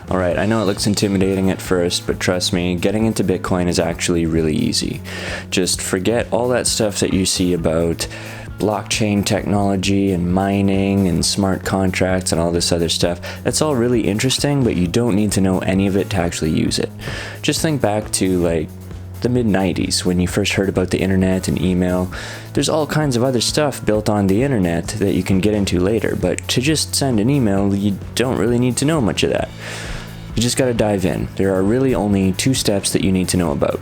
Alright, I know it looks intimidating at first, but trust me, getting into Bitcoin is actually really easy. Just forget all that stuff that you see about blockchain technology and mining and smart contracts and all this other stuff. That's all really interesting, but you don't need to know any of it to actually use it. Just think back to like the mid-90s when you first heard about the internet and email. There's all kinds of other stuff built on the internet that you can get into later, but to just send an email, you don't really need to know much of that. You just gotta dive in. There are really only 2 steps that you need to know about.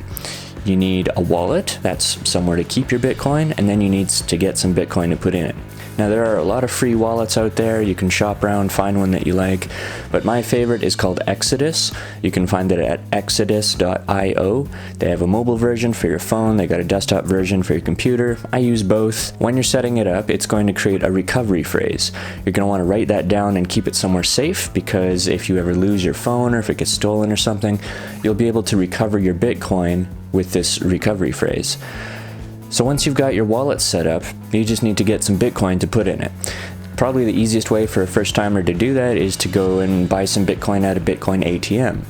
You need a wallet, that's somewhere to keep your Bitcoin, and then you need to get some Bitcoin to put in it. Now there are a lot of free wallets out there. You can shop around, find one that you like, but my favorite is called Exodus. You can find it at exodus.io. They have a mobile version for your phone, they got a desktop version for your computer. I use both. When you're setting it up, it's going to create a recovery phrase. You're going to want to write that down and keep it somewhere safe, because if you ever lose your phone or if it gets stolen or something, you'll be able to recover your Bitcoin with this recovery phrase. So once you've got your wallet set up, you just need to get some Bitcoin to put in it. Probably the easiest way for a first timer to do that is to go and buy some Bitcoin at a Bitcoin ATM.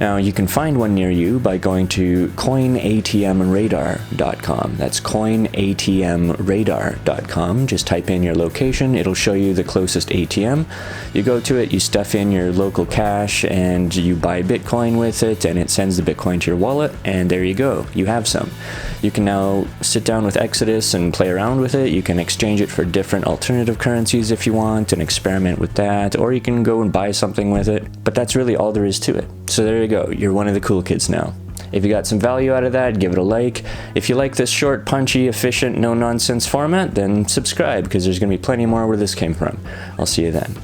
Now you can find one near you by going to coinatmradar.com. That's coinatmradar.com. Just type in your location, it'll show you the closest ATM. You go to it, you stuff in your local cash, and you buy Bitcoin with it, and it sends the Bitcoin to your wallet, and there you go, you have some. You can now sit down with Exodus and play around with it. You can exchange it for different alternative currencies if you want and experiment with that, or you can go and buy something with it. But that's really all there is to it. So there you go, you're one of the cool kids now. If you got some value out of that, give it a like. If you like this short, punchy, efficient, no-nonsense format, then subscribe, because there's going to be plenty more where this came from. I'll see you then.